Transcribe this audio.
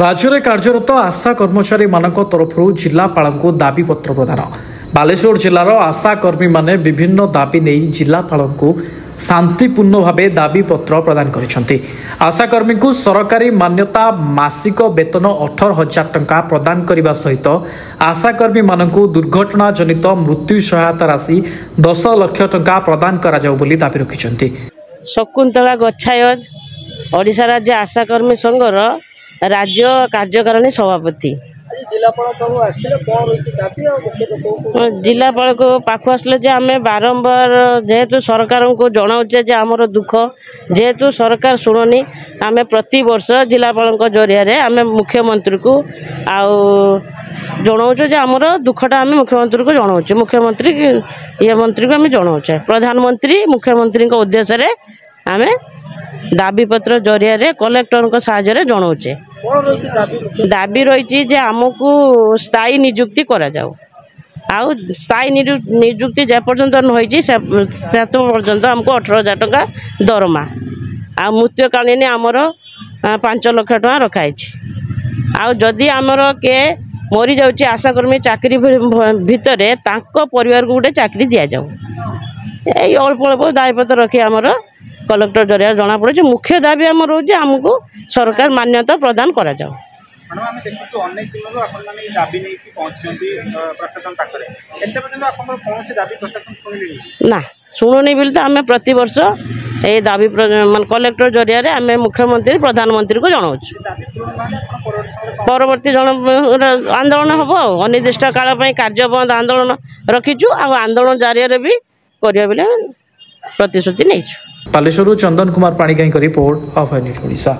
राज्य में कार्यरत आशा कर्मचारी मान तरफ जिलापाल को दाबीपत्र प्रदान। बालेश्वर जिलार आशा कर्मी माने विभिन्न दाबी नहीं जिलापाल को शांतिपूर्ण भाव दाबीपत्र प्रदान कर आशाकर्मी को सरकारी मान्यता मासिक वेतन 18,000 टंका प्रदान करने सहित आशाकर्मी मानक दुर्घटना जनित मृत्यु सहायता राशि 10 लाख टंका प्रदान करा जाऊ बोली दाबी रखिछन्ति। शकुंतला गच्छायत ओडिशा राज्य आशाकर्मी संघर राज्य कार्यकारिणी सभापति जिलापाल को पाख आसले आम बारंबार जेहेतु सरकार को जनाऊे जे आमर दुख जेहेतु सरकार शुणुनी आम प्रति वर्ष जिलापाल जरिया आम मुख्यमंत्री को जनाऊे जे आमर दुखटा आम मुख्यमंत्री को जनाऊे मुख्यमंत्री ये मंत्री को आम जनाऊे प्रधानमंत्री मुख्यमंत्री उद्देश्य आम दाबीपत्र जरिया कलेक्टर साहाय्य जनाऊे दाबी रही जे आमको स्थायी नियुक्ति करा जाऊ आउ स्थायी नियुक्ति जेपर्यंत नहीं से पर्यंत आमको 18,000 टंका दरमा आ मृत्युकालीन आमर 5 लाख टंका रखाई आउ जदि आमर के मरी जाऊँ आशाकर्मी चाकरी भितर तांको परिवार को गोटे चाकरी दि जाऊ यही अल्प अल्प दाबीपत्र रखी आमर कलेक्टर जरिया जना पड़े मुख्य दाबी आम रोचे आमको सरकार मान्यता प्रदान करा जाऊ। ना शुणुनी बिल तो आम प्रति वर्ष ये दाबी कलेक्टर जरिया आम मुख्यमंत्री प्रधानमंत्री को जनाऊँ परवर्ती आंदोलन हम अनिर्दिष्ट काल कार्य बंद आंदोलन रखीचु आंदोलन जरिया भी करिया प्रतिश्रुति नहीं। Baleswar Chandan Kumar Panigrahi report of news Odisha.